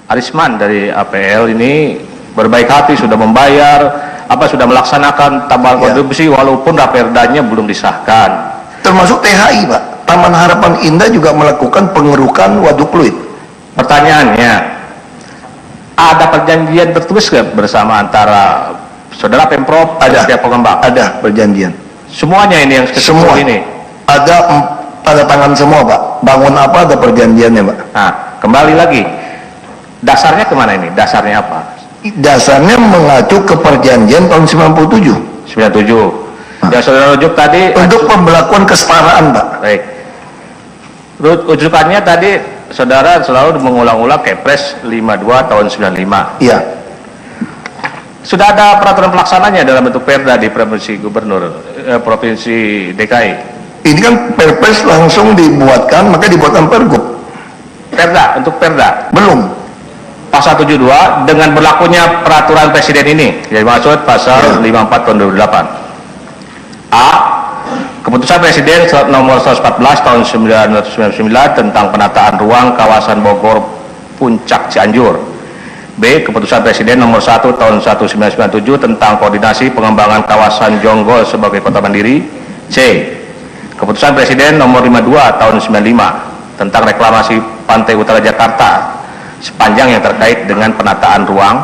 Arisman dari APL ini berbaik hati sudah membayar, sudah melaksanakan tambahan kontribusi walaupun raperdanya belum disahkan. Termasuk THI, Pak. Taman Harapan Indah juga melakukan pengerukan waduk fluid. Pertanyaannya, ada perjanjian tertulis nggak bersama antara saudara Pemprov dan setiap pengembang? Ada perjanjian. Semuanya ini yang semua ini ada tanda tangan semua, Pak. Bangun apa ada perjanjiannya, Pak. Nah, kembali lagi, dasarnya kemana ini? Dasarnya apa? Dasarnya mengacu ke perjanjian tahun 97. 97. Yang saudara rujuk tadi untuk pembelakuan kesetaraan, Pak. Baik. Rujukannya tadi saudara selalu mengulang-ulang Kepres 52 tahun 95. Iya. Sudah ada peraturan pelaksananya dalam bentuk Perda di Provinsi Provinsi DKI. Ini kan Perpres langsung dibuatkan, maka dibuatkan Pergub. Perda, untuk Perda. Belum. Pasal 72 dengan berlakunya peraturan presiden ini, jadi maksud pasal 54 tahun 2008. A. Keputusan Presiden nomor 114 tahun 1999 tentang penataan ruang kawasan Bogor Puncak Cianjur. B. Keputusan Presiden nomor 1 tahun 1997 tentang koordinasi pengembangan kawasan Jonggol sebagai kota mandiri. C. Keputusan Presiden nomor 52 tahun 95 tentang reklamasi Pantai Utara Jakarta sepanjang yang terkait dengan penataan ruang,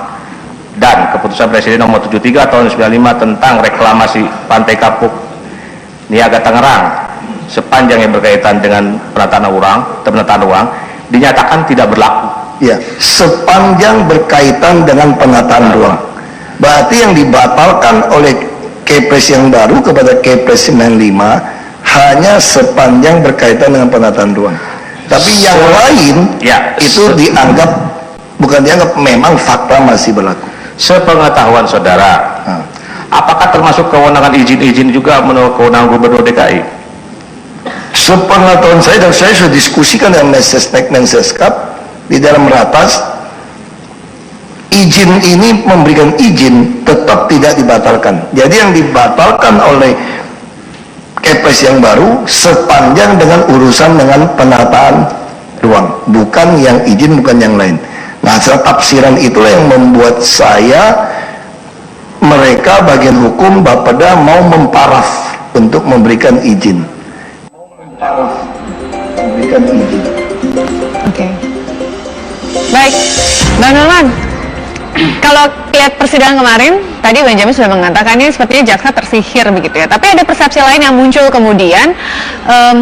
dan Keputusan Presiden nomor 73 tahun 95 tentang reklamasi Pantai Kapuk Niaga Tangerang sepanjang yang berkaitan dengan penataan ruang dinyatakan tidak berlaku. Ya, sepanjang berkaitan dengan penataan ruang. Berarti yang dibatalkan oleh Kepres yang baru kepada Kepres 95 hanya sepanjang berkaitan dengan penataan ruang. Tapi yang lain itu dianggap, bukan dianggap, memang fakta masih berlaku. Sepengetahuan saudara, apakah termasuk kewenangan izin-izin juga menurut kewenangan Gubernur DKI? Sepengetahuan saya, dan saya sudah diskusikan dengan Mensesnek Menseskap di dalam ratas, izin ini memberikan izin tetap tidak dibatalkan. Jadi yang dibatalkan oleh Kepres yang baru sepanjang dengan urusan dengan penataan ruang, bukan yang izin, bukan yang lain. Nah, tafsiran itulah yang membuat mereka bagian hukum Bapeda mau memparaf untuk memberikan izin. Oke. Baik, Bang Nurman, kalau lihat persidangan kemarin, tadi Benjamin sudah mengatakan ini sepertinya jaksa tersihir begitu ya. Tapi ada persepsi lain yang muncul kemudian,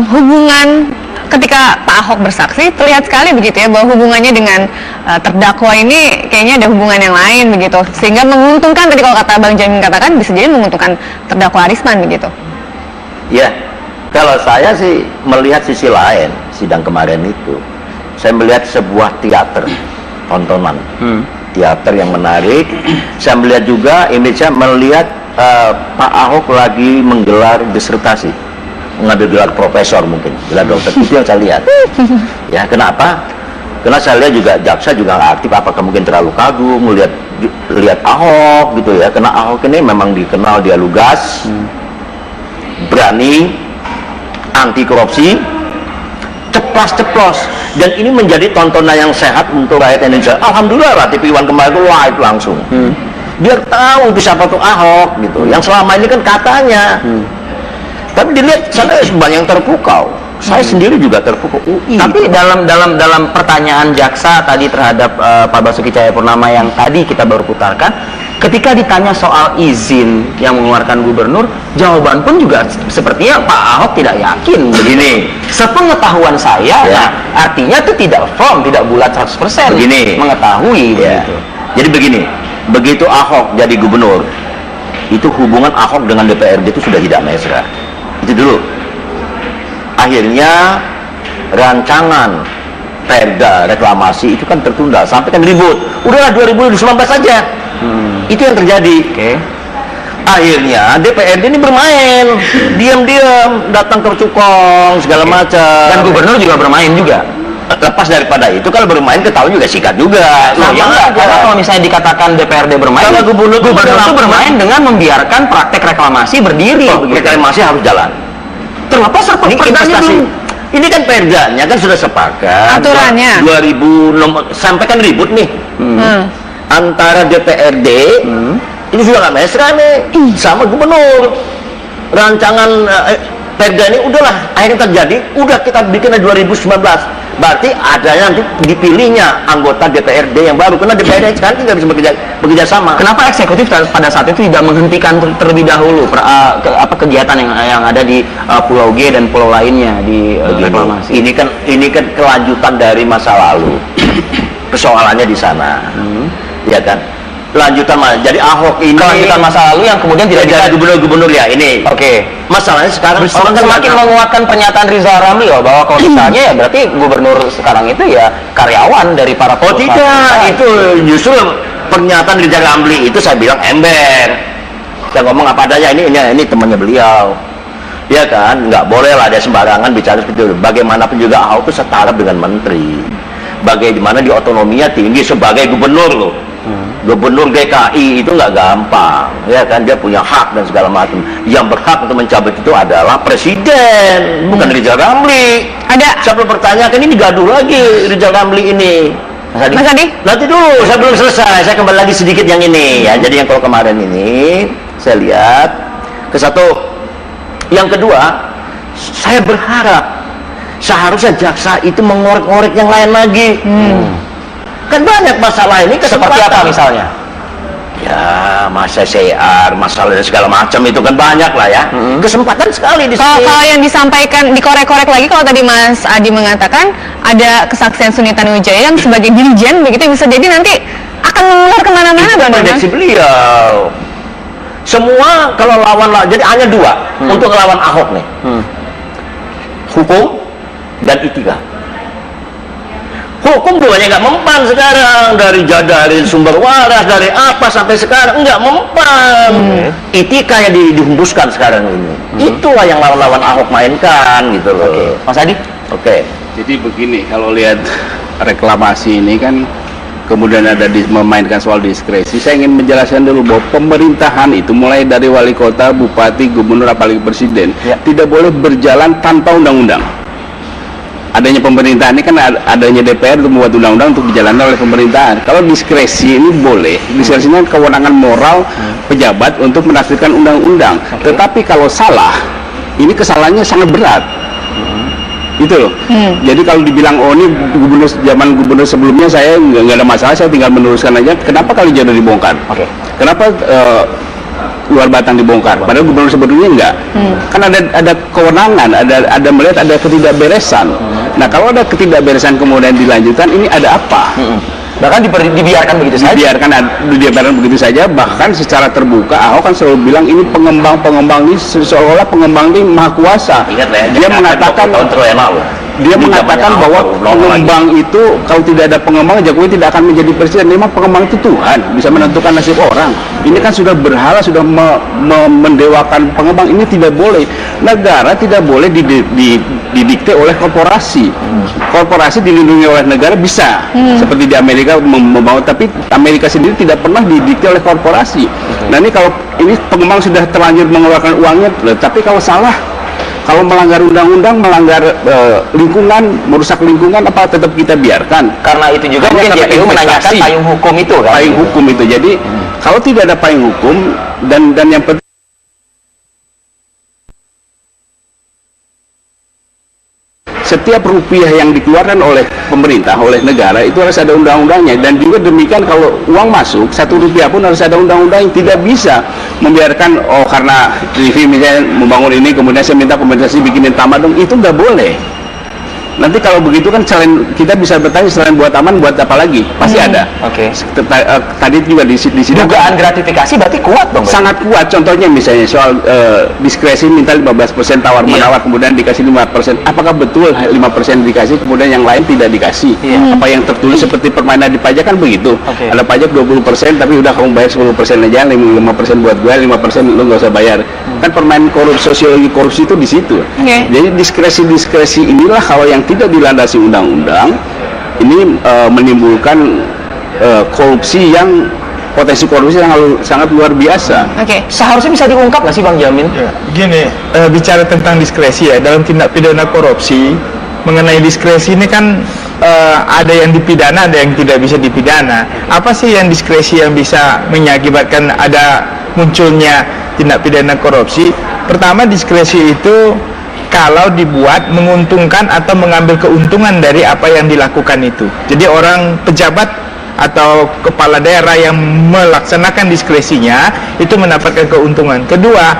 hubungan ketika Pak Ahok bersaksi terlihat sekali begitu ya, bahwa hubungannya dengan terdakwa ini kayaknya ada hubungan yang lain begitu, sehingga menguntungkan, tadi kalau kata Bang Jamin katakan bisa jadi menguntungkan terdakwa Arisman begitu. Ya, kalau saya sih melihat sisi lain sidang kemarin itu, saya melihat sebuah teater, tontonan. Teater yang menarik. Saya melihat juga, Indonesia melihat Pak Ahok lagi menggelar disertasi, mengambil gelar profesor, mungkin gelar dokter. Itu yang saya lihat. Ya, kenapa? Karena saya lihat juga jaksa juga nggak aktif, apakah mungkin terlalu kagum lihat Ahok gitu ya. Karena Ahok ini memang dikenal dia lugas, berani, anti korupsi, ceplas-ceplos, dan ini menjadi tontonan yang sehat untuk rakyat Indonesia. Alhamdulillah lah, TV One kemarin itu live langsung, biar tahu itu siapa tuh Ahok gitu, yang selama ini kan katanya, tapi dilihat sana banyak yang terpukau. Saya sendiri juga terpukau. Tapi dalam pertanyaan jaksa tadi terhadap Pak Basuki Cahayapurnama yang tadi kita baru putarkan, ketika ditanya soal izin yang mengeluarkan gubernur, jawaban pun juga sepertinya Pak Ahok tidak yakin. Begini, sepengetahuan saya, nah, artinya itu tidak firm, tidak bulat 100% begini mengetahui. Begitu. Jadi begini, begitu Ahok jadi gubernur, itu hubungan Ahok dengan DPRD itu sudah tidak mesra. Itu dulu. Akhirnya rancangan Perda reklamasi itu kan tertunda sampai kan ribut. Udahlah 2019 saja. Itu yang terjadi. Akhirnya DPRD ini bermain, diam-diam datang ke Cukong segala macam. Dan gubernur juga bermain juga. Lepas daripada itu, kalau bermain ketahuan juga sikat juga. Karena kalau misalnya dikatakan DPRD bermain, kalau gubernur itu bermain dengan membiarkan praktek reklamasi berdiri. Reklamasi harus jalan. Terlepas ini investasi Ini kan perdanya kan sudah sepakat. Aturannya. 2000 sampai kan ribut nih. Antara DPRD ini sudah nggak mesra nih sama gubernur. Rancangan perda ini udahlah akhirnya terjadi, udah kita bikin 2019. Berarti ada nanti dipilihnya anggota DPRD yang baru, karena DPRD sekarang tidak bisa bekerja sama. Kenapa eksekutif pada saat itu tidak menghentikan terlebih dahulu kegiatan yang ada di Pulau G dan pulau lainnya di reklamasi? Ini kan kelanjutan dari masa lalu. Persoalannya di sana, ya kan? Jadi Ahok ini Kelanjutan masa lalu yang kemudian tidak jadi gubernur ya ini. Oke. Masalahnya sekarang orang Semakin menguatkan pernyataan Rizal Ramli loh, bahwa kalau misalnya ya berarti gubernur sekarang itu ya karyawan dari para Oh pengusaha. tidak, itu justru pernyataan Rizal Ramli itu saya bilang ember. Saya ngomong apa adanya, ini temannya beliau. Ya kan, nggak boleh lah ada sembarangan bicara seperti itu. Bagaimanapun juga Ahok itu setara dengan menteri. Bagaimana di otonominya tinggi sebagai gubernur loh. Gubernur DKI itu nggak gampang, ya kan, dia punya hak dan segala macam. Yang berhak untuk mencabut itu adalah presiden, bukan Rizal Ramli. Ada. Saya perlu pertanyakan, ini gaduh lagi Rizal Ramli ini. Mas Adi? Nanti dulu, saya belum selesai. Saya kembali lagi sedikit yang ini ya. Jadi yang kalau kemarin ini saya lihat ke satu. Yang kedua, saya berharap seharusnya jaksa itu mengorek-ngorek yang lain lagi. Kan banyak masalah ini, Seperti apa misalnya? Ya, masa CR, masalah dan segala macam itu kan banyak lah ya. Kesempatan sekali di sini. Kalau yang disampaikan, dikorek-korek lagi, kalau tadi Mas Adi mengatakan ada kesaksian Suni Tanuwijaya yang sebagai dirijen, begitu bisa jadi nanti akan mengular kemana-mana, Itu Bang Donald. prediksi beliau. Semua kalau jadi hanya dua untuk melawan Ahok nih. Hukum dan etika. Hukum duanya nggak mempan sekarang, dari sumber waras, dari apa sampai sekarang nggak mempan. Etika yang dihembuskan sekarang ini. Itulah yang lawan-lawan Ahok mainkan gitu loh. Mas Adi? Oke. Jadi begini, kalau lihat reklamasi ini kan kemudian ada memainkan soal diskresi, saya ingin menjelaskan dulu bahwa pemerintahan itu mulai dari wali kota, bupati, gubernur, apalagi presiden tidak boleh berjalan tanpa undang-undang. Adanya pemerintahan ini kan adanya DPR untuk membuat undang-undang untuk dijalankan oleh pemerintahan. Kalau diskresi ini boleh, diskresinya kewenangan moral pejabat untuk menafsirkan undang-undang. Tetapi kalau salah, ini kesalahannya sangat berat. Itu loh. Jadi kalau dibilang oh ini zaman gubernur sebelumnya saya nggak ada masalah, saya tinggal meneruskan aja. Kenapa kali jadi dibongkar? Kenapa luar batang dibongkar? Padahal gubernur sebelumnya enggak. Kan ada kewenangan, ada melihat ada ketidakberesan. Nah kalau ada ketidakberesan kemudian dilanjutkan, ini ada apa? Bahkan dibiarkan begitu saja. Dibiarkan begitu saja. Bahkan secara terbuka Ahok kan selalu bilang ini pengembang ini seolah-olah pengembang ini maha kuasa. Ingat lah, Dia mengatakan bahwa pengembang itu kalau tidak ada pengembang Jokowi tidak akan menjadi presiden. Memang pengembang itu Tuhan, bisa menentukan nasib orang. Ini kan sudah berhala, sudah mendewakan pengembang. Ini tidak boleh. Negara tidak boleh didikte oleh korporasi. Korporasi dilindungi oleh negara bisa, seperti di Amerika membangun, tapi Amerika sendiri tidak pernah didikte oleh korporasi. Nah ini kalau ini pengembang sudah terlanjur mengeluarkan uangnya, tapi kalau salah, kalau melanggar undang-undang, melanggar lingkungan, merusak lingkungan, apa tetap kita biarkan? Karena itu juga mungkin JPU menanyakan payung hukum itu kan? Payung hukum itu. Jadi kalau tidak ada payung hukum dan yang penting setiap rupiah yang dikeluarkan oleh pemerintah, oleh negara itu harus ada undang-undangnya. Dan juga demikian kalau uang masuk, 1 rupiah pun harus ada undang-undang. Tidak bisa membiarkan karena TV misalnya membangun ini kemudian saya minta kompensasi bikinin taman dong, itu nggak boleh. Nanti kalau begitu kan selain kita bisa bertanya, selain buat taman buat apa lagi? Pasti ada. Tadi juga di sidang dugaan gratifikasi berarti kuat dong. Sangat kuat. Contohnya misalnya soal diskresi minta 15% tawar-menawar kemudian dikasih 5%. Apakah betul 5% dikasih kemudian yang lain tidak dikasih? Apa yang tertulis seperti permainan di pajak kan begitu. Ada pajak 20% tapi udah kamu bayar 10% aja, 5% buat gue, 5% lu nggak usah bayar. Kan permainan sosiologi korupsi itu di situ. Jadi diskresi inilah kalau yang tidak dilandasi undang-undang ini menimbulkan korupsi yang potensi korupsi yang sangat luar biasa. Seharusnya bisa diungkap nggak sih Bang Jamin? Gini, bicara tentang diskresi ya, dalam tindak pidana korupsi mengenai diskresi ini kan ada yang dipidana, ada yang tidak bisa dipidana. Apa sih yang diskresi yang bisa mengakibatkan ada munculnya tindak pidana korupsi? Pertama, diskresi itu kalau dibuat menguntungkan atau mengambil keuntungan dari apa yang dilakukan itu. Jadi orang pejabat atau kepala daerah yang melaksanakan diskresinya itu mendapatkan keuntungan. Kedua,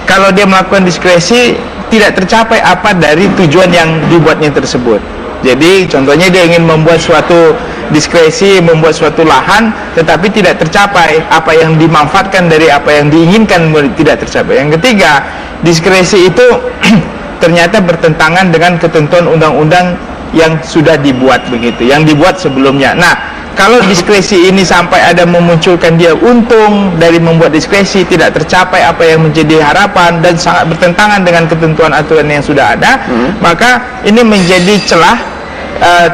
kalau dia melakukan diskresi tidak tercapai apa dari tujuan yang dibuatnya tersebut. Jadi contohnya dia ingin membuat suatu diskresi, membuat suatu lahan, tetapi tidak tercapai apa yang dimanfaatkan dari apa yang diinginkan, tidak tercapai. Yang ketiga, diskresi itu ternyata bertentangan dengan ketentuan undang-undang yang sudah dibuat begitu, yang dibuat sebelumnya. Nah, kalau diskresi ini sampai ada memunculkan dia untung dari membuat diskresi, tidak tercapai apa yang menjadi harapan dan sangat bertentangan dengan ketentuan aturan yang sudah ada, maka ini menjadi celah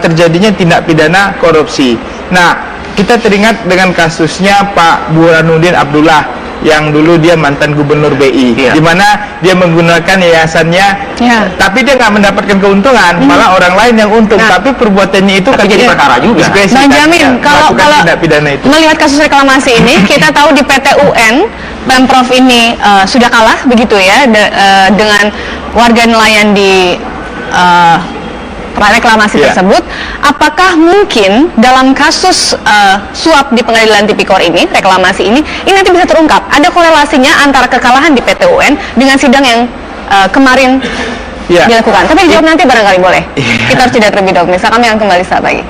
terjadinya tindak pidana korupsi. Nah, kita teringat dengan kasusnya Pak Burhanuddin Abdullah yang dulu dia mantan gubernur BI, di mana dia menggunakan yayasannya, tapi dia nggak mendapatkan keuntungan, malah orang lain yang untung. Tapi perbuatannya itu kan jadi perkara juga. Bang Jamin, kalau melihat kasus reklamasi ini, kita tahu di PT UN Pemprov ini sudah kalah begitu ya dengan warga nelayan di reklamasi tersebut. Apakah mungkin dalam kasus suap di pengadilan tipikor ini, reklamasi ini nanti bisa terungkap? Ada korelasinya antara kekalahan di PT UN dengan sidang yang kemarin dilakukan? Tapi dijawab nanti barangkali boleh. Kita harus jeda terlebih dahulu. Kami akan kembali saat lagi.